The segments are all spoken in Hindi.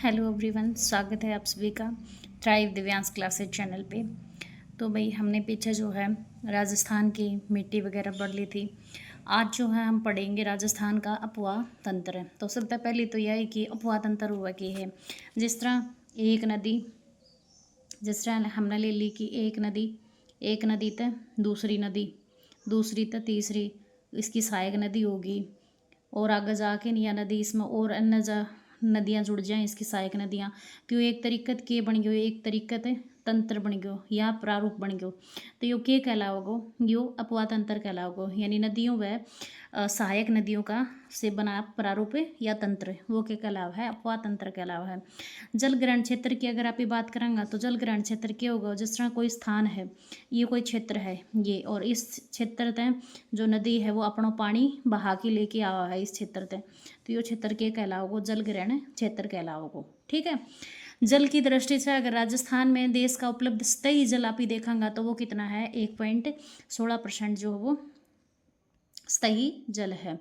हेलो एवरीवन, स्वागत है आप सभी का थ्राइव दिव्यांश क्लासेज चैनल पे। तो भाई हमने पीछे जो है राजस्थान की मिट्टी वगैरह पढ़ ली थी। आज जो है हम पढ़ेंगे राजस्थान का अपवाह तंत्र। तो सबसे पहले तो यह है कि अपवाह तंत्र हुआ कि है जिस तरह एक नदी, जिस तरह हमने ले ली कि एक नदी तो दूसरी तो तीसरी, इसकी सहायक नदी होगी और आगे जाके नहीं नदी इसमें और अन्य नदियाँ जुड़ जाएं इसकी सहायक नदियाँ। तो एक तरीकत के बन गयो, एक तरीकत तंत्र बन गयो या प्रारूप बन गयो। तो यो के कहलाओगो, यो अपवाह तंत्र कहलाओगो, यानी नदियों व सहायक नदियों का से बना प्रारूप या तंत्र, वो के कहलाव है अपवाह तंत्र कहलाव है। जल ग्रहण क्षेत्र की अगर आप बात करेंगे तो जल ग्रहण क्षेत्र क्या होगा, जिस तरह कोई स्थान है, ये कोई क्षेत्र है ये, और इस क्षेत्र तय जो नदी है वो अपना पानी बहा के लेके आवा है इस क्षेत्र तय, तो ये क्षेत्र के कहलाओगो जल ग्रहण क्षेत्र कहलाओगो। ठीक है। जल की दृष्टि से अगर राजस्थान में देश का उपलब्ध स्थायी जल आप ही देखेंगे तो वो कितना है 1.16% जो वो स्थायी जल है।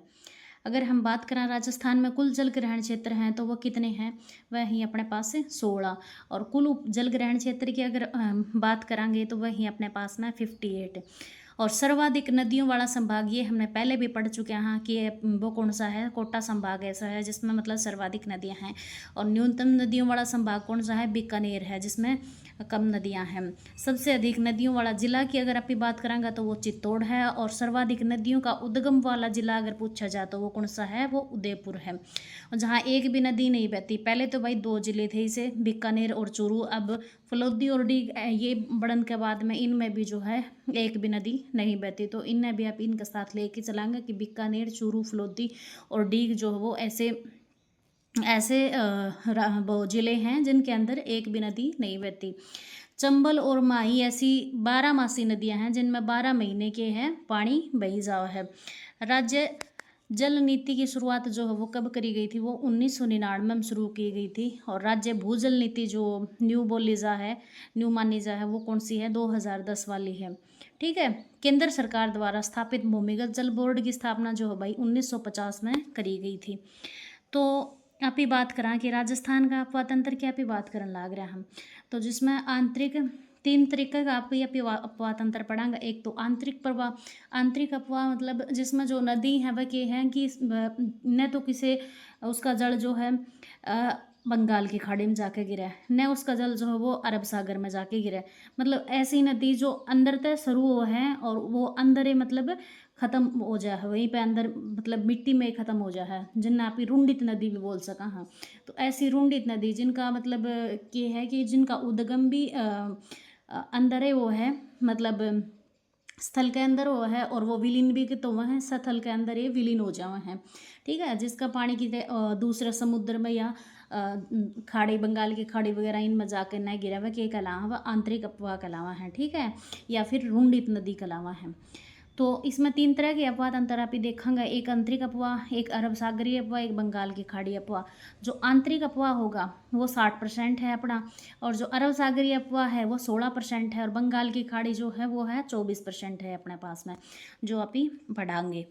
अगर हम बात करें राजस्थान में कुल जल ग्रहण क्षेत्र हैं तो वो कितने हैं, वह ही अपने पास है 16, और कुल जल ग्रहण क्षेत्र की अगर बात करेंगे तो वही अपने पास में 58। और सर्वाधिक नदियों वाला संभाग ये हमने पहले भी पढ़ चुके हैं कि वो कौन सा है, कोटा संभाग ऐसा है जिसमें मतलब सर्वाधिक नदियां हैं। और न्यूनतम नदियों वाला संभाग कौन सा है, बीकानेर है जिसमें कम नदियां हैं। सबसे अधिक नदियों वाला जिला की अगर आप बात करेंगे तो वो चित्तौड़ है, और सर्वाधिक नदियों का उद्गम वाला जिला अगर पूछा जाए तो वो कौन सा है, वो उदयपुर है। और जहाँ एक भी नदी नहीं बहती, पहले तो भाई 2 जिले थे इसे बीकानेर और चूरू, अब फलोदी और डीग ये बढ़न के बाद में इनमें भी जो है एक भी नदी नहीं बहती। तो इनमें भी आप इनके साथ लेके चलाएंगे कि बीकानेर, चूरू, फलोदी और डीग जो है वो ऐसे ऐसे वो जिले हैं जिनके अंदर एक भी नदी नहीं बहती। चंबल और माही ऐसी 12 मासी नदियां हैं जिनमें 12 महीने के हैं पानी बही जावा है। राज्य जल नीति की शुरुआत जो है वो कब करी गई थी, वो 1999 में शुरू की गई थी। और राज्य भूजल नीति जो न्यू मानी जा है वो कौन सी है, 2010 वाली है। ठीक है। केंद्र सरकार द्वारा स्थापित भूमिगत जल बोर्ड की स्थापना जो है भाई 1950 में करी गई थी। तो आप ही बात करा कि राजस्थान का अपवाह तंत्र की आप ही बात करने लग रहे हैं हम, तो जिसमें आंतरिक 3 तरीके का आप ही अपवाह तंत्र पढ़ाएंगे। एक तो आंतरिक प्रवाह, आंतरिक अपवाह मतलब जिसमें जो नदी है वह ये है कि न तो किसी उसका जल जो है बंगाल की खाड़ी में जाके गिरा है, न उसका जल जो है वो अरब सागर में जाके गिरा है। मतलब ऐसी नदी जो अंदर तक शुरू हो है और वो अंदर ही मतलब ख़त्म हो जाए है, वहीं पे अंदर मतलब मिट्टी में ही ख़त्म हो जाए है, जिन्हें आप रुंडित नदी भी बोल सका। हाँ, तो ऐसी रुंडित नदी जिनका मतलब ये है कि जिनका उद्गम भी अंदर है, वो है मतलब स्थल के अंदर वो है, और वो विलीन भी तो वह है स्थल के अंदर ये विलीन हो जावे हैं। ठीक है। जिसका पानी की दूसरे समुद्र में या खाड़ी, बंगाल की खाड़ी वगैरह इनमें जाकर न गिरा हुआ के अलावा आंतरिक अपवाह के अलावा है। ठीक है। या फिर रुंडित नदी के अलावा है। तो इसमें 3 तरह के अपवाह तंत्र आप देखेंगे, एक आंतरिक अपवाह, एक अरब सागरीय अपवाह, एक बंगाल की खाड़ी अपवाह। जो आंतरिक अपवाह होगा वो 60% है अपना, और जो अरब सागरीय अपवाह है वो 16% है, और बंगाल की खाड़ी जो है वो है 24% है अपने पास में, जो आप ही पढ़ाएंगे।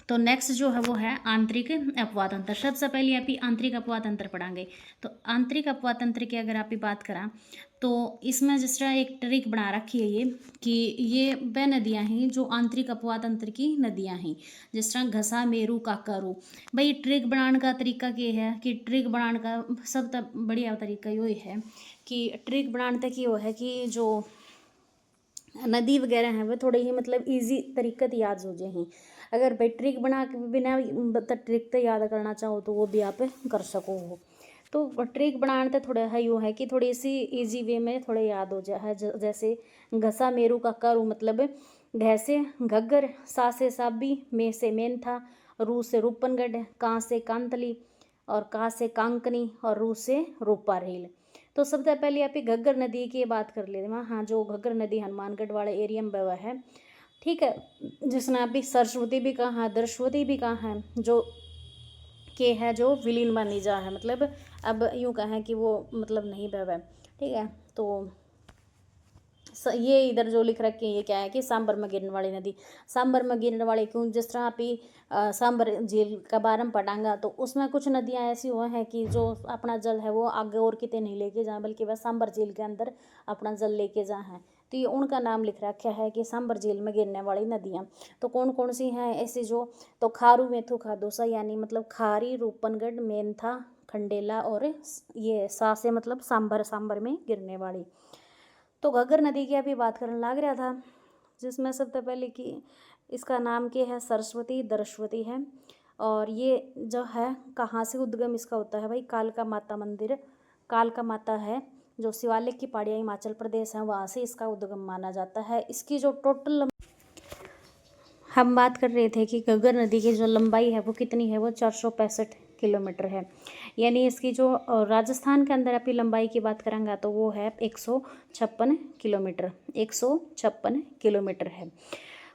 तो नेक्स्ट जो है वो है आंतरिक अपवाह तंत्र। सबसे पहले आप आंतरिक अपवाह तंत्र पढ़ाएंगे। तो आंतरिक अपवाह तंत्र की अगर आप बात करें तो इसमें जिस तरह एक ट्रिक बना रखी है ये कि ये वह नदियाँ हैं जो आंतरिक अपवाह तंत्र की नदियाँ हैं, जिस तरह घसा, मेरू, काकारू। भाई ट्रिक बनाने का तरीका क्या है कि ट्रिक बनाने का सब तक बढ़िया तरीका ये है कि ट्रिक बनाने तक ये है कि जो नदी वगैरह हैं वह थोड़े ही मतलब इजी तरीके से याद हो जाए। अगर भाई ट्रिक बना के बिना ट्रिक तो याद करना चाहो तो वो भी आप कर सको हो। तो ट्रिक बनाने तो थोड़ा है यूँ है कि थोड़ी सी इजी वे में थोड़े याद हो जाए। जैसे घसा, मेरू, कक्करू मतलब घ से घग्गर, सा से साबी, मे से मेनथा, रू से रूपनगढ़, का से कांतली, और का से कांकनी, और रू से रूपा रेल। तो सबसे पहले आप घग्गर नदी की बात कर लेते हैं। हाँ, जो घग्गर नदी हनुमानगढ़ वाले एरिया में बह है। ठीक है। जिसने अभी सरस्वती भी कहा है, दर्शवती भी कहा है, जो के है जो विलीन मानी जा है, मतलब अब यूँ कहें कि वो मतलब नहीं बह है। ठीक है। तो ये इधर जो लिख रखे हैं ये क्या है कि सांबर में गिरने वाली नदी। सांबर में गिरने वाली क्यों, जिस तरह अभी सांबर झील का बारे में पढ़ांगा तो उसमें कुछ नदियां ऐसी हुआ हैं कि जो अपना जल है वो आगे और कितने नहीं लेके जाए, बल्कि वह सांबर झील के अंदर अपना जल लेके जाए हैं। तो ये उनका नाम लिख रखा है कि सांबर झील में गिरने वाली नदियाँ। तो कौन कौन सी हैं ऐसी जो, तो खारू मेथु खादोसा यानी मतलब खारी, रूपनगढ़, मेंथा, खंडेला और ये सा से मतलब सांबर में गिरने वाली। तो घग्गर नदी की अभी बात करने लग रहा था, जिसमें सबसे पहले कि इसका नाम क्या है, सरस्वती दरस्वती है। और ये जो है कहाँ से उद्गम इसका होता है भाई, कालका माता मंदिर, कालका माता है जो शिवालिक की पहाड़ियाँ हिमाचल प्रदेश है, वहाँ से इसका उद्गम माना जाता है। इसकी जो टोटल हम बात कर रहे थे कि घग्गर नदी की जो लंबाई है वो कितनी है, वो 465 किलोमीटर है। यानी इसकी जो राजस्थान के अंदर अपनी लंबाई की बात करेंगे तो वो है 156 किलोमीटर, 156 किलोमीटर है।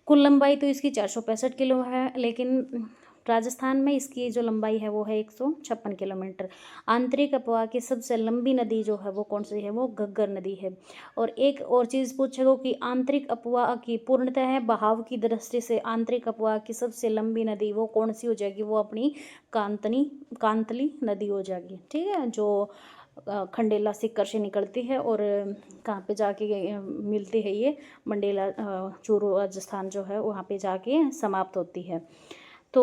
कुल लंबाई तो इसकी 465 किलो है, लेकिन राजस्थान में इसकी जो लंबाई है वो है 156 किलोमीटर। आंतरिक अपवाह की सबसे लंबी नदी जो है वो कौन सी है, वो घग्गर नदी है। और एक और चीज़ पूछेगा कि आंतरिक अपवाह की पूर्णतः है बहाव की दृष्टि से आंतरिक अपवाह की सबसे लंबी नदी वो कौन सी हो जाएगी, वो अपनी कांतली नदी हो जाएगी। ठीक है, जो खंडेला सीकर से निकलती है और कहाँ पे जाके मिलती है, ये मंडेला चूरू राजस्थान जो है वहाँ पे जाके समाप्त होती है। तो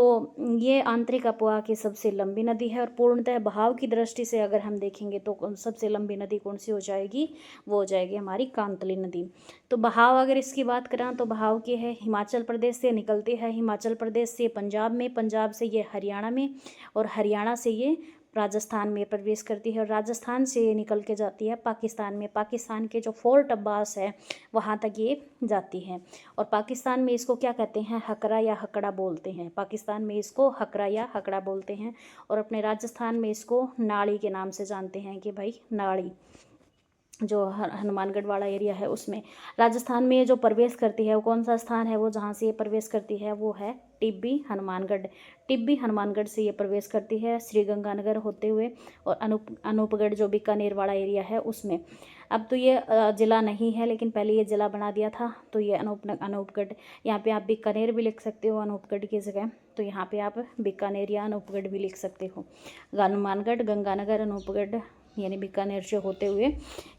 ये आंतरिक अपवाह की सबसे लंबी नदी है। और पूर्णतः बहाव की दृष्टि से अगर हम देखेंगे तो सबसे लंबी नदी कौन सी हो जाएगी, वो हो जाएगी हमारी कांतली नदी। तो बहाव अगर इसकी बात करें तो बहाव की है हिमाचल प्रदेश से निकलती है, हिमाचल प्रदेश से पंजाब में, पंजाब से ये हरियाणा में, और हरियाणा से ये राजस्थान में प्रवेश करती है, और राजस्थान से ये निकल के जाती है पाकिस्तान में। पाकिस्तान के जो फोर्ट अब्बास है वहाँ तक ये जाती है। और पाकिस्तान में इसको क्या कहते हैं, हकरा या हकड़ा बोलते हैं। पाकिस्तान में इसको हकरा या हकड़ा बोलते हैं। और अपने राजस्थान में इसको नाड़ी के नाम से जानते हैं कि भाई नाड़ी, जो हनुमानगढ़ वाला एरिया है उसमें। राजस्थान में जो प्रवेश करती है वो कौन सा स्थान है, वो जहाँ से ये प्रवेश करती है वो है टिब्बी हनुमानगढ़। टिब्बी हनुमानगढ़ से ये प्रवेश करती है श्रीगंगानगर होते हुए, और अनूपगढ़ जो बीकानेर वाला एरिया है उसमें। अब तो ये ज़िला नहीं है, लेकिन पहले ये ज़िला बना दिया था, तो ये अनूपगढ़, यहाँ पे आप बीकानेर भी लिख सकते हो अनूपगढ़ की जगह, तो यहाँ पे आप बीकानेर या अनूपगढ़ भी लिख सकते हो। हनुमानगढ़, गंगानगर, अनूपगढ़ यानी बीकानेर से होते हुए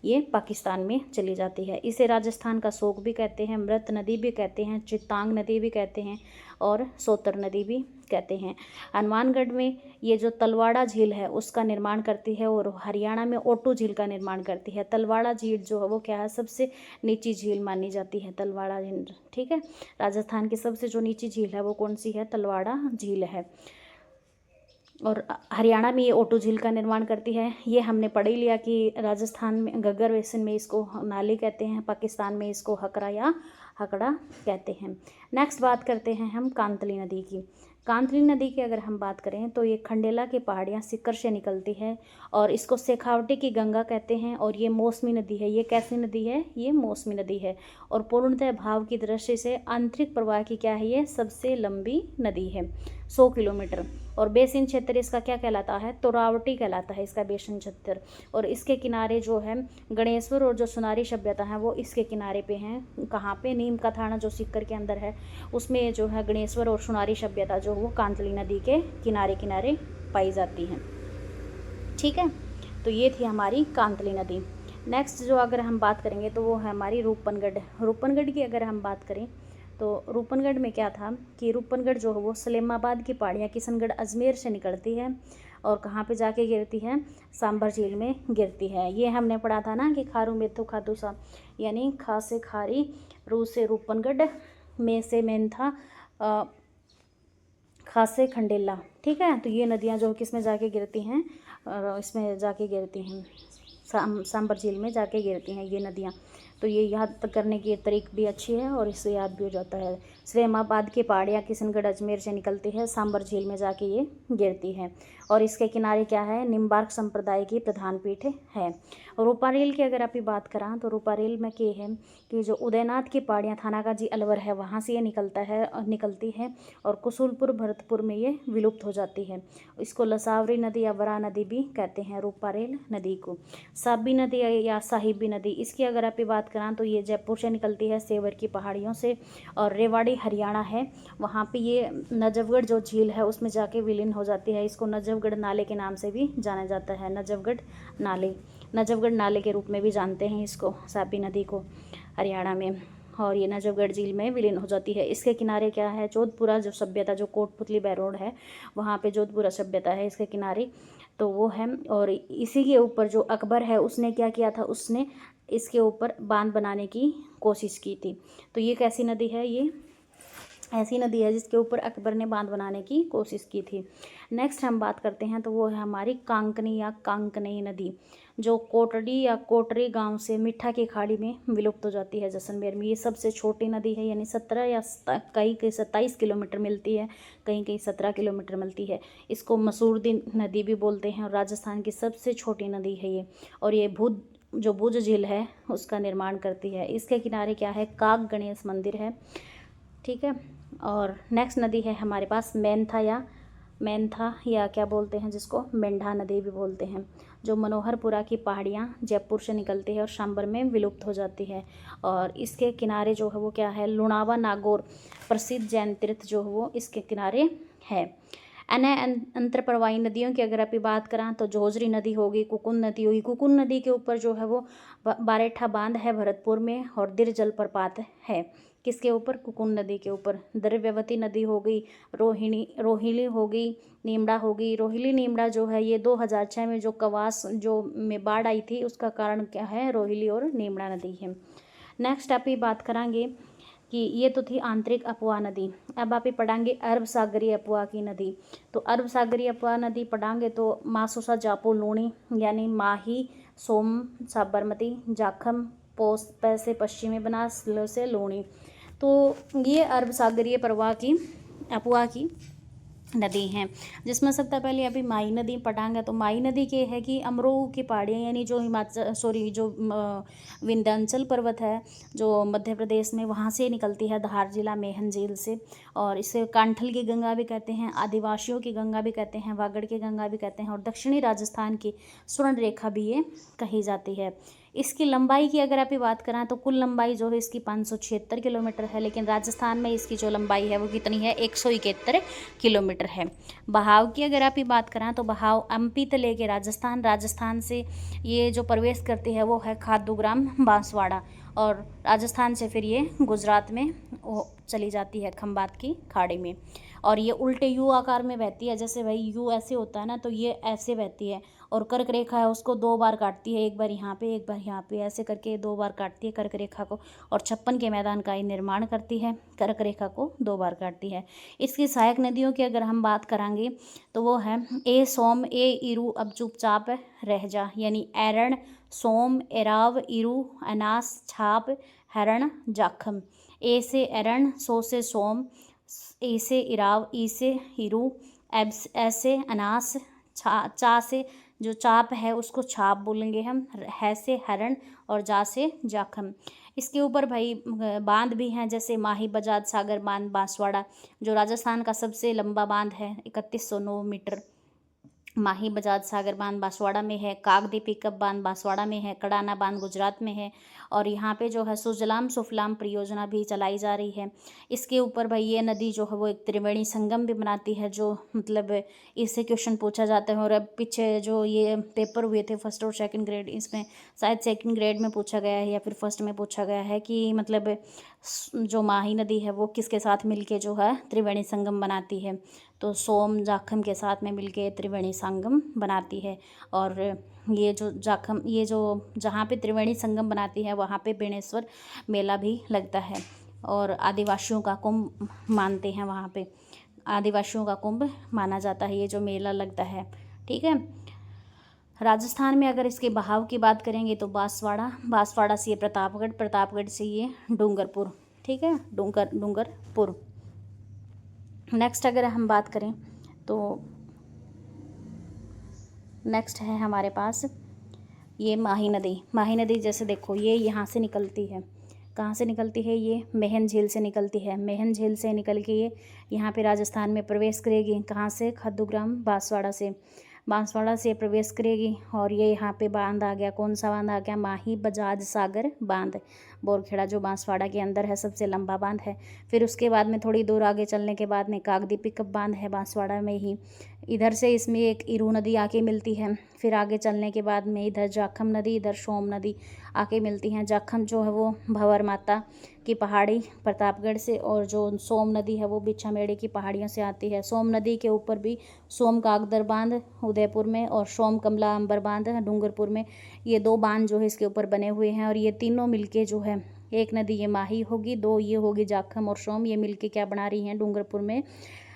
ये पाकिस्तान में चली जाती है। इसे राजस्थान का शोक भी कहते हैं, मृत नदी भी कहते हैं, चित्तांग नदी भी कहते हैं, और सोतर नदी भी कहते हैं। हनुमानगढ़ में ये जो तलवाड़ा झील है उसका निर्माण करती है, और हरियाणा में ओटू झील का निर्माण करती है। तलवाड़ा झील जो है वो क्या है, सबसे नीची झील मानी जाती है तलवाड़ा झील। ठीक है, राजस्थान की सबसे जो नीची झील है वो कौन सी है, तलवाड़ा झील है। और हरियाणा में ये ओटू झील का निर्माण करती है। ये हमने पढ़ ही लिया कि राजस्थान में घग्गर बेसिन में इसको नाली कहते हैं, पाकिस्तान में इसको हकरा या हकड़ा कहते हैं। नेक्स्ट बात करते हैं हम कांतली नदी की। कांतली नदी की अगर हम बात करें तो ये खंडेला की पहाड़ियाँ सिक्कर से निकलती है, और इसको शेखावटी की गंगा कहते हैं। और ये मौसमी नदी है। ये कैसी नदी है, ये मौसमी नदी है। और पूर्णतः भाव की दृष्टि से आंतरिक प्रवाह की क्या है, ये सबसे लंबी नदी है, 100 किलोमीटर। और बेसिन क्षेत्र इसका क्या कहलाता है, तोरावटी कहलाता है इसका बेसिन क्षेत्र। और इसके किनारे जो है गणेश्वर और जो सुनारी सभ्यता है वो इसके किनारे पे हैं। कहाँ पे, नीम का थाना जो सिक्कर के अंदर है उसमें जो है गणेश्वर और सुनारी सभ्यता जो वो कांतली नदी के किनारे किनारे पाई जाती हैं। ठीक है, तो ये थी हमारी कांतली नदी। नेक्स्ट जो अगर हम बात करेंगे तो वो है हमारी रूपनगढ़। रूपनगढ़ की अगर हम बात करें तो रूपनगढ़ में क्या था कि रूपनगढ़ जो है वो सलेमाबाद की पहाड़ियाँ किशनगढ़ अजमेर से निकलती है, और कहाँ पे जाके गिरती है, सांभर झील में गिरती है। ये हमने पढ़ा था ना कि खारू मेथु खादूसा यानी खा से खारी, रू से रूपनगढ़, में से मेंथा, खा से खंडेला। ठीक है, तो ये नदियाँ जो किस में जाके गिरती हैं, इसमें जाके गिरती हैं, सांभर झील में जाके गिरती हैं ये नदियाँ। तो ये याद करने की तरीक भी अच्छी है और इससे याद भी हो जाता है। इस्लामाबाद की पहाड़ियाँ किशनगढ़ अजमेर से निकलती है, सांबर झील में जाके ये गिरती है। और इसके किनारे क्या है, निम्बार्क संप्रदाय की प्रधान पीठ है। और रूपारेल की अगर आप बात करें तो रूपारेल में क्या है कि जो उदयनाथ की पहाड़ियाँ थानागाजी अलवर है वहाँ से ये निकलती है और कुसुलपुर भरतपुर में ये विलुप्त हो जाती है। इसको लसावरी नदी या वरा नदी भी कहते हैं, रूपारेल नदी को। साबी नदी या साहिबी नदी, इसकी अगर आप बात करें तो ये जयपुर से निकलती है, सेवर की पहाड़ियों से, और रेवाड़ी हरियाणा है, वहाँ पे ये नजफगढ़ जो झील है उसमें जाके विलीन हो जाती है। इसको नजफगढ़ नाले के नाम से भी जाना जाता है, नजफगढ़ नाले के रूप में भी जानते हैं इसको, साबी नदी को हरियाणा में। और ये नजफगढ़ झील में विलीन हो जाती है। इसके किनारे क्या है, जोधपुरा जो सभ्यता, जो कोटपुतली बैरोड है वहाँ पे जोधपुरा सभ्यता है इसके किनारे, तो वो है। और इसी के ऊपर जो अकबर है उसने क्या किया था, उसने इसके ऊपर बांध बनाने की कोशिश की थी। तो ये कैसी नदी है, ये ऐसी नदी है जिसके ऊपर अकबर ने बांध बनाने की कोशिश की थी। नेक्स्ट हम बात करते हैं तो वो है हमारी कांकनी या कांकनई नदी, जो कोटड़ी या कोटरी गांव से मिठा की खाड़ी में विलुप्त हो जाती है जैसलमेर में। ये सबसे छोटी नदी है, यानी 17 या कहीं 27 किलोमीटर मिलती है, कहीं 17 किलोमीटर मिलती है। इसको मसूरदी नदी भी बोलते हैं और राजस्थान की सबसे छोटी नदी है ये। और ये भुज झील है उसका निर्माण करती है। इसके किनारे क्या है, काक गणेश मंदिर है, ठीक है। और नेक्स्ट नदी है हमारे पास मेंथा या क्या बोलते हैं जिसको मेंढा नदी भी बोलते हैं, जो मनोहरपुरा की पहाड़ियाँ जयपुर से निकलती है और सांबर में विलुप्त हो जाती है। और इसके किनारे जो है वो क्या है, लुणावा नागौर प्रसिद्ध जैन तीर्थ जो है वो इसके किनारे है। अन्य अंतरप्रवाही नदियों की अगर आप बात करें तो जोजरी नदी होगी, कुकुन नदी होगी। कुकुन नदी के ऊपर जो है वो बारेठा बांध है भरतपुर में, और दिर जलप्रपात है किसके ऊपर, कुकुन नदी के ऊपर। द्रव्यवती नदी हो गई, रोहिणी हो गई, नीमड़ा हो गई। रोहिणी नीमड़ा जो है ये 2006 में जो कवास जो में बाढ़ आई थी उसका कारण क्या है, रोहिणी और नीमड़ा नदी है। नेक्स्ट आप ये बात करेंगे कि ये तो थी आंतरिक अफवाह नदी। अब आप पढ़ाएंगे अरब सागरीय अफवाह की नदी। तो अरब सागरीय अफवाह नदी पढ़ाएंगे तो मासोसा जापो लूणी, यानी माही, सोम, साबरमती, जाखम, पोस पैसे पश्चिमी बनास से लूणी। तो ये अरब सागरीय प्रवाह की अफवाह की नदी हैं, जिसमें सबसे पहले अभी माई नदी पढ़ाएंगे। तो माई नदी के है कि अमरोह की पहाड़ियाँ, यानी जो जो विंध्याचल पर्वत है जो मध्य प्रदेश में, वहाँ से निकलती है, धार जिला मेहन झील से। और इसे कांठल की गंगा भी कहते हैं, आदिवासियों की गंगा भी कहते हैं, वागड़ की गंगा भी कहते हैं, और दक्षिणी राजस्थान की स्वर्ण रेखा भी ये कही जाती है। इसकी लंबाई की अगर आप बात करें तो कुल लंबाई जो है इसकी 576 किलोमीटर है, लेकिन राजस्थान में इसकी जो लंबाई है वो कितनी है, 171 किलोमीटर है। बहाव की अगर आप बात करें तो बहाव एमपी से लेके राजस्थान से ये जो प्रवेश करती है वो है खादुग्राम बांसवाड़ा, और राजस्थान से फिर ये गुजरात में वो चली जाती है खंबात की खाड़ी में। और ये उल्टे यू आकार में बहती है, जैसे भाई यू ऐसे होता है ना, तो ये ऐसे बहती है। और कर्क रेखा है उसको 2 बार काटती है, एक बार यहाँ पे एक बार यहाँ पे, ऐसे करके 2 बार काटती है कर्क रेखा को, और 56 के मैदान का ही निर्माण करती है, कर्क रेखा को 2 बार काटती है। इसकी सहायक नदियों की अगर हम बात करेंगे तो वो है ए सोम, ए इरू, अब चुपचाप रह जा, यानी एरण, सोम, एराव, इरू, अनास, छाप, हरण, जाखम। ए से एरण, सो से सोम, ए से इराव, ई से इरू, ऐसे अनास, चा से जो चाप है उसको छाप बोलेंगे हम, है से हरण, और जा से जाखम। इसके ऊपर भाई बांध भी हैं, जैसे माही बजाज सागर बांध बांसवाड़ा, जो राजस्थान का सबसे लंबा बांध है, 3109 मीटर। माही बजाज सागर बांध बांसवाड़ा में है, कागदी पिकअप बांध बांसवाड़ा में है, कड़ाना बांध गुजरात में है। और यहाँ पे जो है सुजलाम सुफलाम परियोजना भी चलाई जा रही है। इसके ऊपर भाई ये नदी जो है वो एक त्रिवेणी संगम भी बनाती है, जो मतलब इससे क्वेश्चन पूछा जाता है। और अब पीछे जो ये पेपर हुए थे फर्स्ट और सेकंड ग्रेड, इसमें शायद सेकंड ग्रेड में पूछा गया है या फिर फर्स्ट में पूछा गया है कि मतलब जो माही नदी है वो किसके साथ मिलके जो है त्रिवेणी संगम बनाती है। तो सोम जाखम के साथ में मिलके त्रिवेणी संगम बनाती है। और ये जो जहाँ पे त्रिवेणी संगम बनाती है वहाँ पे बेणेश्वर मेला भी लगता है, और आदिवासियों का कुंभ मानते हैं, वहाँ पे आदिवासियों का कुंभ माना जाता है ये जो मेला लगता है, ठीक है। राजस्थान में अगर इसके बहाव की बात करेंगे तो बांसवाड़ा से ये प्रतापगढ़ से ये डूंगरपुर, ठीक है, डूंगरपुर। नेक्स्ट अगर हम बात करें तो नेक्स्ट है हमारे पास ये माही नदी। माही नदी जैसे देखो ये यहाँ से निकलती है, कहाँ से निकलती है, ये मेहन झील से निकलती है। मेहन झील से निकल के ये यहाँ पे राजस्थान में प्रवेश करेगी। कहाँ से, खद्दूग्राम बांसवाड़ा से प्रवेश करेगी। और ये यहाँ पे बांध आ गया, कौन सा बांध आ गया, माही बजाज सागर बांध, बोरखेड़ा जो बांसवाड़ा के अंदर है, सबसे लंबा बांध है। फिर उसके बाद में थोड़ी दूर आगे चलने के बाद में कागदी पिकअप बांध है बांसवाड़ा में ही, इधर से इसमें एक इरू नदी आके मिलती है। फिर आगे चलने के बाद में इधर जाखम नदी, इधर सोम नदी आके मिलती हैं। जाखम जो है वो भंवर माता की पहाड़ी प्रतापगढ़ से, और जो सोम नदी है वो बिछामेड़ी की पहाड़ियों से आती है। सोम नदी के ऊपर भी सोम कागदर बांध उदयपुर में और सोम कमला अंबर बांध डूंगरपुर में, ये 2 बांध जो है इसके ऊपर बने हुए हैं। और ये तीनों मिलके जो है, एक नदी ये माही होगी, 2 ये होगी जाखम और सोम, ये मिलके क्या बना रही हैं, डूंगरपुर में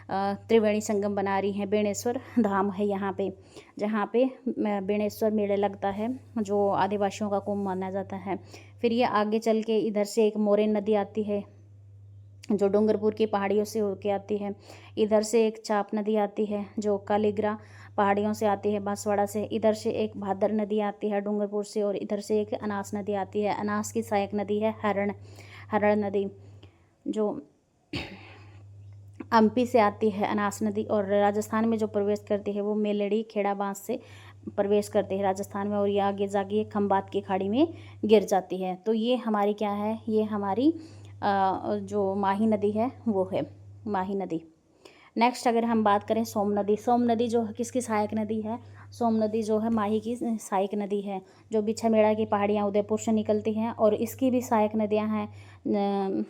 त्रिवेणी संगम बना रही हैं। बेणेश्वर धाम है यहाँ पे, जहाँ पे बेणेश्वर मेला लगता है, जो आदिवासियों का कुंभ माना जाता है। फिर ये आगे चल के इधर से एक मोरेन नदी आती है जो डूंगरपुर की पहाड़ियों से होके आती है। इधर से एक चाप नदी आती है जो कालीग्रा पहाड़ियों से आती है बांसवाड़ा से। इधर से एक भादर नदी आती है डूंगरपुर से, और इधर से एक अनास नदी आती है। अनास की सहायक नदी है हरण नदी, जो एमपी से आती है अनास नदी। और राजस्थान में जो प्रवेश करती है वो मेलड़ी खेड़ा बांध से प्रवेश करती है राजस्थान में, और ये आगे जाके खंबात की खाड़ी में गिर जाती है। तो ये हमारी क्या है, ये हमारी जो माही नदी है वो है माही नदी। नेक्स्ट अगर हम बात करें सोम नदी जो है किसकी सहायक नदी है, सोम नदी जो है माही की सहायक नदी है, जो बिछामेड़ा की पहाड़ियाँ उदयपुर से निकलती हैं। और इसकी भी सहायक नदियाँ हैं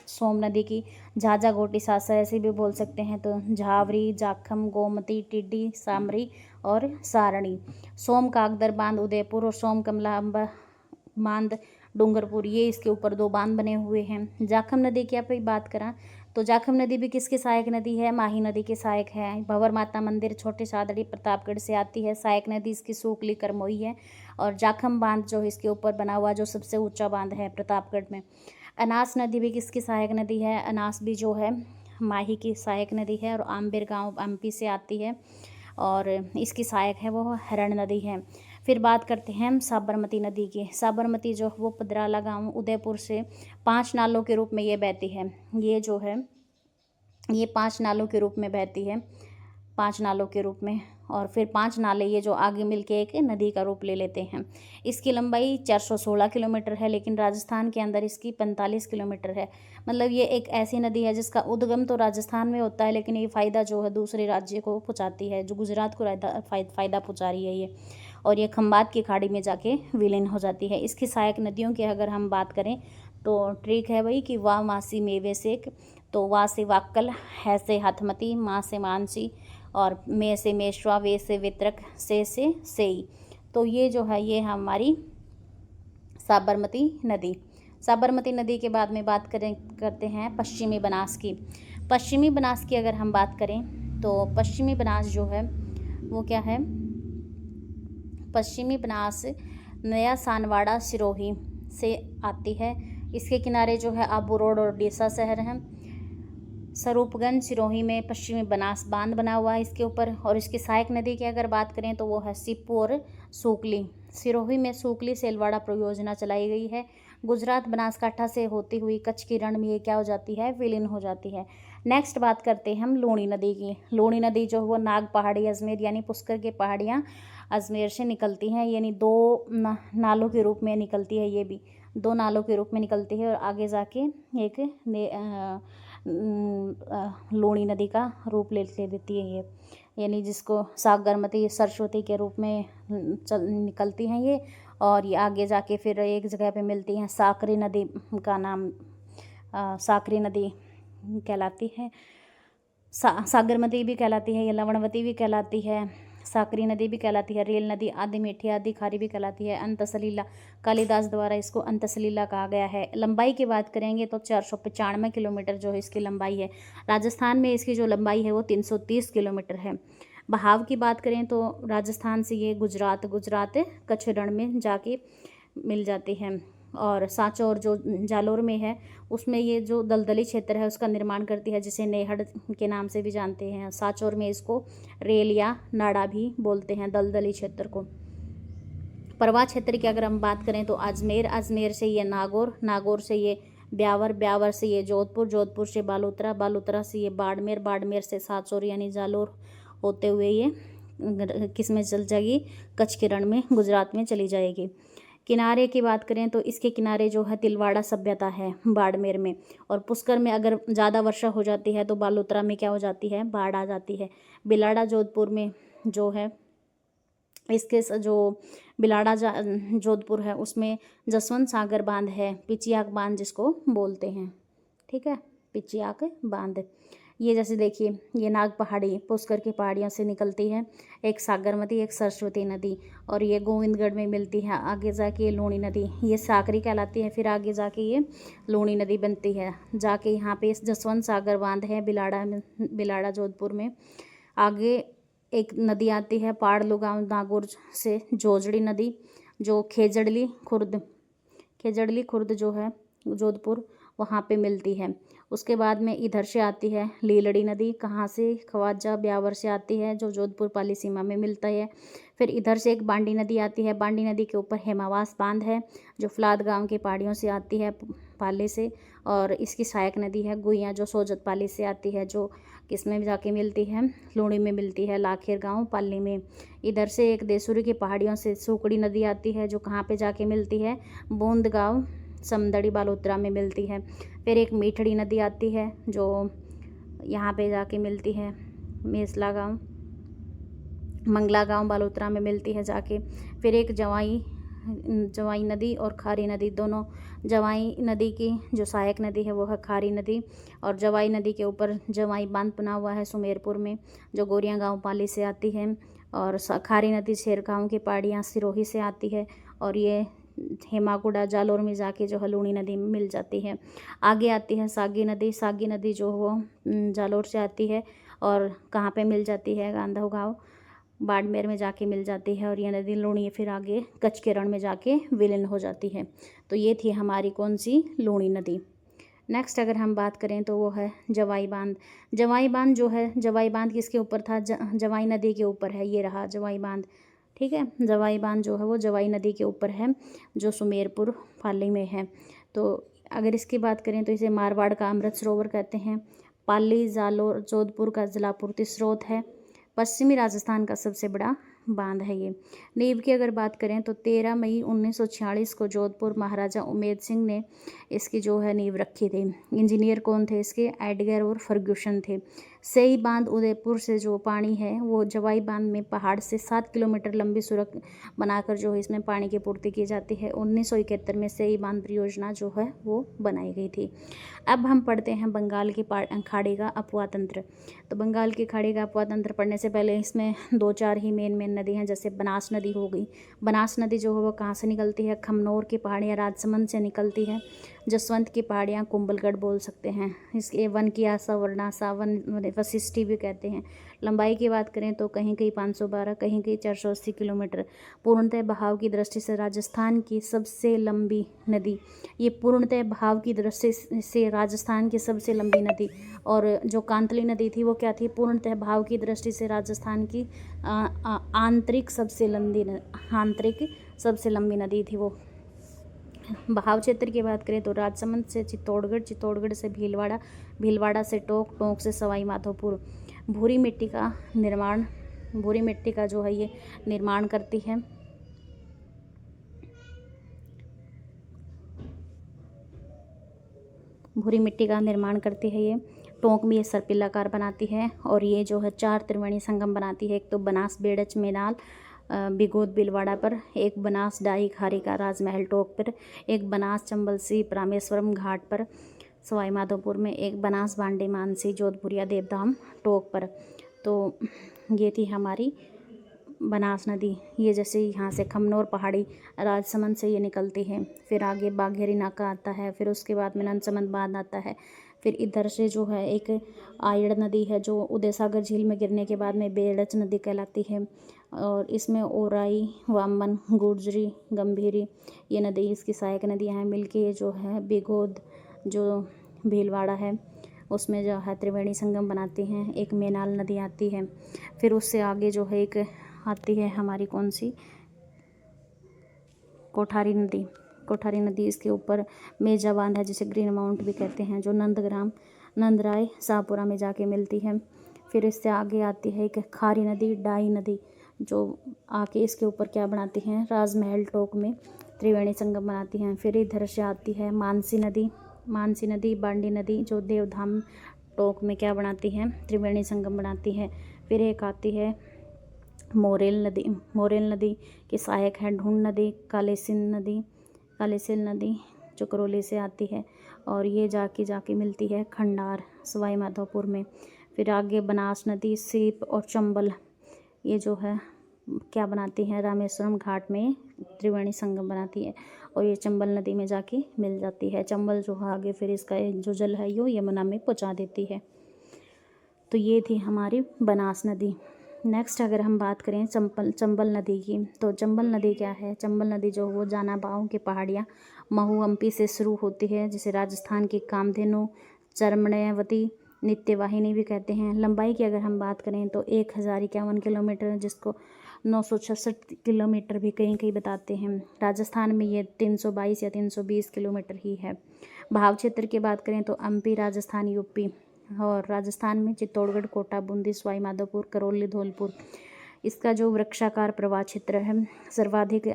सोम नदी की, झाझा गोटी सासा ऐसे भी बोल सकते हैं, तो झावरी, जाखम, गोमती, टिड्डी, सामरी और सारणी। सोम कागदर बांध उदयपुर और सोम कमला बांध डूंगरपुर, ये इसके ऊपर 2 बांध बने हुए हैं। जाखम नदी की आप बात करें तो जाखम नदी भी किसकी सहायक नदी है, माही नदी की सहायक है। भंवर माता मंदिर छोटे सादड़ी प्रतापगढ़ से आती है। सहायक नदी इसकी सूकली करमोई है। और जाखम बांध जो इसके ऊपर बना हुआ जो सबसे ऊंचा बांध है प्रतापगढ़ में। अनास नदी भी किसकी सहायक नदी है, अनास भी जो है माही की सहायक नदी है, और आम्बेर गाँव एमपी से आती है, और इसकी सहायक है वो हरण नदी है। फिर बात करते हैं हम साबरमती नदी की। साबरमती जो वो पदराला गांव उदयपुर से 5 नालों के रूप में ये बहती है। ये जो है ये 5 नालों के रूप में बहती है, 5 नालों के रूप में। और फिर 5 नाले ये जो आगे मिलके एक नदी का रूप ले लेते हैं। इसकी लंबाई 416 किलोमीटर है, लेकिन राजस्थान के अंदर इसकी 45 किलोमीटर है। मतलब ये एक ऐसी नदी है जिसका उद्गम तो राजस्थान में होता है, लेकिन ये फ़ायदा जो है दूसरे राज्य को पहुँचाती है, जो गुजरात को फ़ायदा पहुँचा रही है ये, और ये खंबात की खाड़ी में जाके विलीन हो जाती है। इसकी सहायक नदियों की अगर हम बात करें तो ट्रिक है भाई कि वाह मासी मेवे सेक, तो वाह से वाक्कल, है से हथमती, माँ से मानसी, और मे से मेश्वा, वे से वितरक, से सेई। तो ये जो है ये हमारी साबरमती नदी। साबरमती नदी के बाद में बात करते हैं पश्चिमी बनास की। पश्चिमी बनास की अगर हम बात करें तो पश्चिमी बनास जो है वो क्या है, पश्चिमी बनास नया सानवाड़ा सिरोही से आती है। इसके किनारे जो है आबू रोड और डीसा शहर हैं। स्वरूपगंज सिरोही में पश्चिमी बनास बांध बना हुआ है इसके ऊपर। और इसकी सहायक नदी की अगर बात करें तो वो है सिप्पू और सूकली। सिरोही में सूकली सेलवाड़ा परियोजना चलाई गई है। गुजरात बनासकांठा से होती हुई कच्छ की रण में ये क्या हो जाती है, विलीन हो जाती है। नेक्स्ट बात करते हैं हम लूणी नदी की। लूणी नदी जो है वो नाग पहाड़ी अजमेर यानी पुष्कर की पहाड़ियाँ अजमेर से निकलती हैं, यानी 2 नालों के रूप में निकलती है। ये भी 2 नालों के रूप में निकलती है, और आगे जाके एक लूणी नदी का रूप ले देती है ये, यानी जिसको सागरमती सरस्वती के रूप में निकलती हैं ये। और ये आगे जाके फिर एक जगह पे मिलती हैं, साकरी नदी का नाम साकरी नदी कहलाती है, सागरमती भी कहलाती है, ये लवणवती भी कहलाती है, साकरी नदी भी कहलाती है, रेल नदी, आदि मीठी आदि खारी भी कहलाती है। अंतसलीला, कालिदास द्वारा इसको अंतसलीला कहा गया है। लंबाई की बात करेंगे तो 495 किलोमीटर जो है इसकी लंबाई है। राजस्थान में इसकी जो लंबाई है वो 330 किलोमीटर है। बहाव की बात करें तो राजस्थान से ये गुजरात कच्छ रण में जाके मिल जाती है। और सांचौर जो जालोर में है उसमें ये जो दलदली क्षेत्र है उसका निर्माण करती है, जिसे नेहड़ के नाम से भी जानते हैं। सांचौर में इसको रेल या नाड़ा भी बोलते हैं, दलदली क्षेत्र को। परवाह क्षेत्र की अगर हम बात करें तो अजमेर, अजमेर से ये नागौर, नागौर से ये ब्यावर, ब्यावर से ये जोधपुर, जोधपुर से बालोतरा, बालोतरा से ये बाड़मेर, बाड़मेर से सांचौर यानी जालोर होते हुए ये किस में चल जाएगी, कच्छ के रण में, गुजरात में चली जाएगी। किनारे की बात करें तो इसके किनारे जो है तिलवाड़ा सभ्यता है बाड़मेर में, और पुष्कर में अगर ज़्यादा वर्षा हो जाती है तो बालोतरा में क्या हो जाती है, बाढ़ आ जाती है। बिलाड़ा जोधपुर में जो है इसके जो बिलाड़ा जोधपुर है उसमें जसवंत सागर बांध है, पिचियाक बांध जिसको बोलते हैं, ठीक है, पिचियाक बांध। ये जैसे देखिए ये नाग पहाड़ी पुष्कर की पहाड़ियों से निकलती है, एक सागरमती, एक सरस्वती नदी, और ये गोविंदगढ़ में मिलती है। आगे जाके ये लूणी नदी, ये साकरी कहलाती है, फिर आगे जाके ये लूणी नदी बनती है। जाके यहाँ पे जसवंत सागर बांध है बिलाड़ा में, बिलाड़ा जोधपुर में। आगे एक नदी आती है पाड़लू गाँव नागौर से, जोजड़ी नदी, जो खेजड़ली खुर्द जो है जोधपुर वहाँ पे मिलती है। उसके बाद में इधर से आती है लीलड़ी नदी, कहाँ से, खवाजा ब्यावर से आती है, जो जोधपुर पाली सीमा में मिलता है। फिर इधर से एक बांडी नदी आती है, बांडी नदी के ऊपर हेमावास बांध है जो फलाद गांव के पहाड़ियों से आती है पाले से, और इसकी सहायक नदी है गुइयाँ जो सोजत पाली से आती है, जो किसमें जाके मिलती है, लूणी में मिलती है, लाखेर गांव पाली में। इधर से एक देसुरी की पहाड़ियों से सुकड़ी नदी आती है जो कहाँ पे जाके मिलती है, बूंद गाँव समदड़ी बालोतरा में मिलती है। फिर एक मीठड़ी नदी आती है जो यहाँ पे जाके मिलती है मेसला गांव, मंगला गांव बालोतरा में मिलती है जाके। फिर एक जवाई नदी और खारी नदी, दोनों, जवाई नदी की जो सहायक नदी है वो है खारी नदी, और जवाई नदी के ऊपर जवाई बांध बना हुआ है सुमेरपुर में, जो गोरियां गांव पाली से आती है, और खारी नदी शेरगांव की पहाड़ियाँ सिरोही से आती है, और ये हेमाकुड़ा जालोर में जाके जो है लूणी नदी में मिल जाती है। आगे आती है सागी नदी, सागी नदी जो वो जालोर से आती है और कहाँ पे मिल जाती है, गांधव गाँव बाड़मेर में जाके मिल जाती है, और ये नदी लूणी फिर आगे कच्छ के रण में जाके विलीन हो जाती है। तो ये थी हमारी कौन सी, लूणी नदी। नेक्स्ट अगर हम बात करें तो वो है जवाई बांध। जवाई बांध जो है, जवाई बांध किसके ऊपर था, जवाई नदी के ऊपर है, ये रहा जवाई बांध, ठीक है। जवाई बांध जो है वो जवाई नदी के ऊपर है जो सुमेरपुर पाली में है। तो अगर इसकी बात करें तो इसे मारवाड़ का अमृत सरोवर कहते हैं। पाली जालोर जोधपुर का जलापूर्ति स्रोत है। पश्चिमी राजस्थान का सबसे बड़ा बांध है ये। नींव की अगर बात करें तो 13 मई 1946 को जोधपुर महाराजा उमेद सिंह ने इसकी जो है नींव रखी थी। इंजीनियर कौन थे इसके, एडगर और फर्ग्यूसन थे। सई बांध उदयपुर से जो पानी है वो जवाई बांध में पहाड़ से 7 किलोमीटर लंबी सुरंग बनाकर जो है इसमें पानी की पूर्ति की जाती है। 1971 में सई बांध परियोजना जो है वो बनाई गई थी। अब हम पढ़ते हैं बंगाल की खाड़ी का अपवा तंत्र। तो बंगाल की खाड़ी का अपवा तंत्र पढ़ने से पहले इसमें 2-4 ही मेन नदी हैं, जैसे बनास नदी हो गई। बनास नदी जो है वो कहाँ से निकलती है, खमनोर की पहाड़ियाँ राजसमंद से निकलती है। जसवंत की पहाड़ियाँ कुंभलगढ़ बोल सकते हैं। इसके वन की आसा वर्णासा वन वशिष्ठी भी कहते हैं। लंबाई की बात करें तो कहीं कहीं 512, कहीं कहीं 480 किलोमीटर। पूर्णतः बहाव की दृष्टि से राजस्थान की सबसे लंबी नदी, ये पूर्णतः बहाव की दृष्टि से राजस्थान की सबसे लंबी नदी। और जो कांतली नदी थी वो क्या थी, पूर्णतः बहाव की दृष्टि से राजस्थान की आंतरिक सबसे लंबी नदी थी वो। बहाव क्षेत्र की बात करें तो राजसमंद से चित्तौड़गढ़, चित्तौड़गढ़ से भीलवाड़ा, भीलवाड़ा से टोंक, टोंक से सवाई माधोपुर। भूरी मिट्टी का जो है ये निर्माण करती है। भूरी मिट्टी का निर्माण करती है ये। टोंक में ये सर्पिलाकार बनाती है, और ये जो है 4 त्रिवेणी संगम बनाती है। एक तो बनास बेड़च मेनाल बिगोद बिलवाड़ा पर, एक बनास डाई खारी का राजमहल टोक पर, एक बनास चंबल सी रामेश्वरम घाट पर सवाई माधोपुर में, एक बनास बांडे मानसी जोधपुरिया देवधाम टोक पर। तो ये थी हमारी बनास नदी। ये जैसे यहाँ से खमनोर पहाड़ी राजसमंद से ये निकलती है, फिर आगे बाघेरी नाका आता है, फिर उसके बाद में नंदसमंद बांध आता है। फिर इधर से जो है एक आयड़ नदी है जो उदय सागर झील में गिरने के बाद में बेड़च नदी कहलाती है। और इसमें ओराई, वामन, गुर्जरी, गंभीरी ये नदी इसकी सहायक नदियाँ हैं। मिलके ये जो है बिगोद जो भीलवाड़ा है उसमें जो है त्रिवेणी संगम बनाती हैं। एक मेनाल नदी आती है, फिर उससे आगे जो है एक आती है हमारी कौन सी, कोठारी नदी। कोठारी नदी इसके ऊपर मेजा बांध है जिसे ग्रीन माउंट भी कहते हैं, जो नंदराय शाहपुरा में जाके मिलती है। फिर इससे आगे आती है एक खारी नदी, डाई नदी, जो आके इसके ऊपर क्या बनाती हैं, राजमहल टोक में त्रिवेणी संगम बनाती हैं। फिर इधर से आती है मानसी नदी, बांडी नदी, जो देवधाम टोक में क्या बनाती हैं, त्रिवेणी संगम बनाती है। फिर एक आती है मोरेल नदी की सहायक है ढूंढ नदी, कालेसिल नदी जो करौली से आती है और ये जाके मिलती है खंडार सवाई माधोपुर में। फिर आगे बनास नदी, सीप और चंबल ये जो है क्या बनाती हैं, रामेश्वरम घाट में त्रिवेणी संगम बनाती है और ये चंबल नदी में जाके मिल जाती है। चंबल जो है आगे फिर इसका जो जल है यो यमुना में पहुंचा देती है। तो ये थी हमारी बनास नदी। नेक्स्ट अगर हम बात करें चंबल नदी की, तो चंबल नदी क्या है, चंबल नदी जो वो जानाबाव की पहाड़ियाँ महू एमपी से शुरू होती है, जिसे राजस्थान की कामधेनु, चरमण्यवती, नित्यवाहिनी भी कहते हैं। लंबाई की अगर हम बात करें तो 1051 किलोमीटर, जिसको 966 किलोमीटर भी कहीं कहीं बताते हैं। राजस्थान में ये 322 या 320 किलोमीटर ही है। भाव क्षेत्र की बात करें तो एमपी, राजस्थान, यूपी और राजस्थान में चित्तौड़गढ़, कोटा, बूंदी, सवाई माधोपुर, करौली, धौलपुर। इसका जो वृक्षाकार प्रवाह क्षेत्र है सर्वाधिक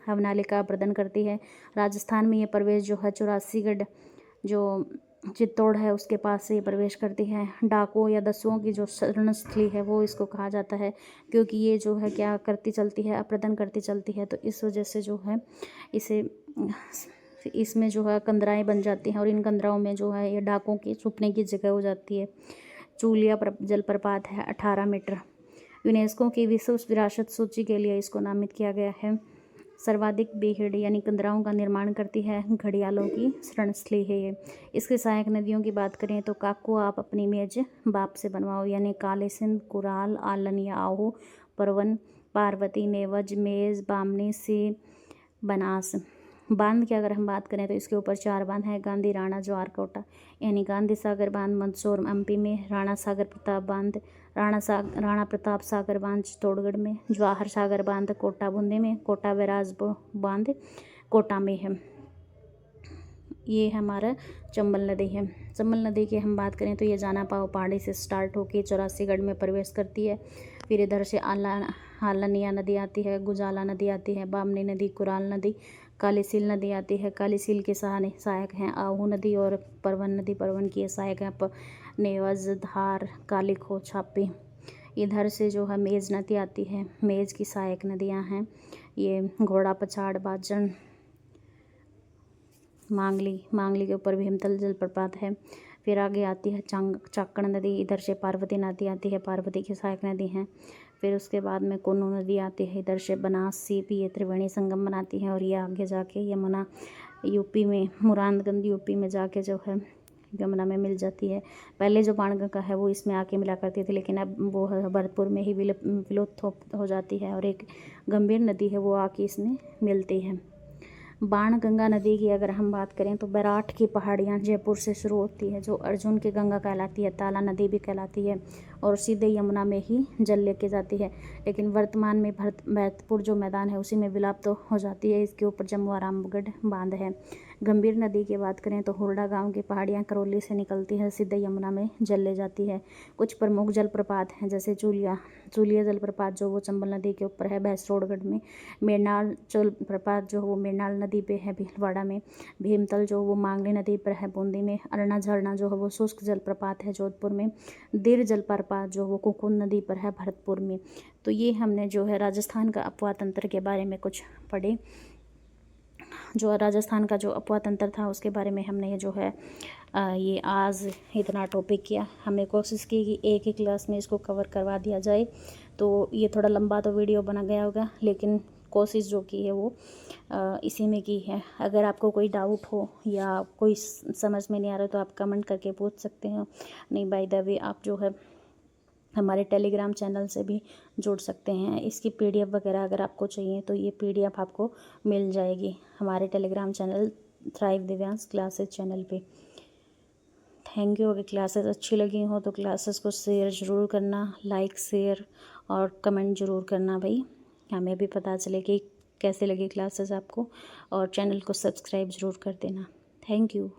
हवनालिका प्रदान करती है। राजस्थान में ये प्रवेश जो है 84गढ़ जो चित्तौड़ है उसके पास से ये प्रवेश करती है। डाकों या दस्युओं की जो शरण स्थली है वो इसको कहा जाता है, क्योंकि ये जो है क्या करती चलती है, अप्रदन करती चलती है, तो इस वजह से जो है इसमें जो है कंदराएँ बन जाती हैं और इन कंदराओं में जो है ये डाकों की छुपने की जगह हो जाती है। चूलिया जलप्रपात है 18 मीटर, यूनेस्को की विश्व विरासत सूची के लिए इसको नामित किया गया है। सर्वाधिक बेहड़ यानी कंदराओं का निर्माण करती है, घड़ियालों की शरणस्थली है ये। इसके सहायक नदियों की बात करें तो काको आप अपनी मेज बाप से बनवाओ, यानी काले सिंध, कुराल, आलन या आहू, परवन, पार्वती, नेवज, मेज, बामनी, सी, बनास। बांध की अगर हम बात करें तो इसके ऊपर 4 बांध हैं, गांधी, राणा, ज्वारकोटा, यानी गांधी सागर बांध मंदसौर एमपी में, राणा सागर प्रताप बांध, राणा प्रताप सागर बांध चित्तौड़गढ़ में, जवाहर सागर बांध कोटा बूंदी में, कोटा बैराज बांध कोटा में है। ये हमारा चंबल नदी है। चंबल नदी की हम बात करें तो ये जानापाव पहाड़ी से स्टार्ट होकर 84गढ़ में प्रवेश करती है। फिर इधर से आलनिया नदी आती है, गुजाला नदी आती है, बामनी नदी, कुराल नदी, कालीसील नदी आती है। कालीसील के सहायक हैं आहू नदी और परवन नदी। परवन की सहायक है नेवज, धार, कालीखो, छापी। इधर से जो है मेज नदी आती है, मेज की सहायक नदियां हैं ये घोड़ा पछाड़, बाजन, मांगली के ऊपर भीमतल जलप्रपात है। फिर आगे आती है चाकण नदी, इधर से पार्वती नदी आती है, पार्वती की सहायक नदी हैं। फिर उसके बाद में कोनू नदी आती है, इधर से बनास, सीप, ये त्रिवेणी संगम बनाती है और ये आगे जाके यमुना यूपी में, मुरादगंज यूपी में जाके जो है यमुना में मिल जाती है। पहले जो बाणगंगा है वो इसमें आके मिला करती थी, लेकिन अब वो भरतपुर में ही विलुप्त हो जाती है और एक गंभीर नदी है वो आके इसमें मिलती है। बाणगंगा नदी की अगर हम बात करें तो बैराठ की पहाड़ियाँ जयपुर से शुरू होती है, जो अर्जुन की गंगा कहलाती है, ताला नदी भी कहलाती है और सीधे यमुना में ही जल लेके जाती है। लेकिन वर्तमान में भरतपुर जो मैदान है उसी में विलुप्त तो हो जाती है। इसके ऊपर जम्मू आरामगढ़ बांध है। गंभीर नदी की बात करें तो हुरडा गांव की पहाड़ियाँ करौली से निकलती है, सीधे यमुना में जल ले जाती है। कुछ प्रमुख जलप्रपात हैं जैसे चूलिया जलप्रपात जो वो चंबल नदी के ऊपर है भैंसरोडगढ़ में, मेरनाल जलप्रपात जो वो मेरनाल नदी पे है भीलवाड़ा में, भीमतल जो वो मांगली नदी पर है बूंदी में, अरना झरना जो है वो शुष्क जलप्रपात है जोधपुर में, दिर जलप्रपात जो वो कुकुन नदी पर है भरतपुर में। तो ये हमने जो है राजस्थान का अपवाह तंत्र के बारे में कुछ पढ़े। जो राजस्थान का जो अपवाह तंत्र था उसके बारे में हमने ये जो है ये आज इतना टॉपिक किया। हमें कोशिश की कि एक ही क्लास में इसको कवर करवा दिया जाए, तो ये थोड़ा लंबा तो वीडियो बना गया होगा, लेकिन कोशिश जो की है वो इसी में की है। अगर आपको कोई डाउट हो या कोई समझ में नहीं आ रहा तो आप कमेंट करके पूछ सकते हो। नहीं बाय द वे आप जो है हमारे टेलीग्राम चैनल से भी जुड़ सकते हैं। इसकी PDF वगैरह अगर आपको चाहिए तो ये PDF आपको मिल जाएगी हमारे Telegram channel thrive Divyansh classes channel पे। Thank you. अगर क्लासेस अच्छी लगी हो तो क्लासेस को शेयर ज़रूर करना, लाइक शेयर और कमेंट ज़रूर करना भाई, हमें भी पता चले कि कैसे लगी क्लासेस आपको, और चैनल को सब्सक्राइब ज़रूर कर देना। Thank you.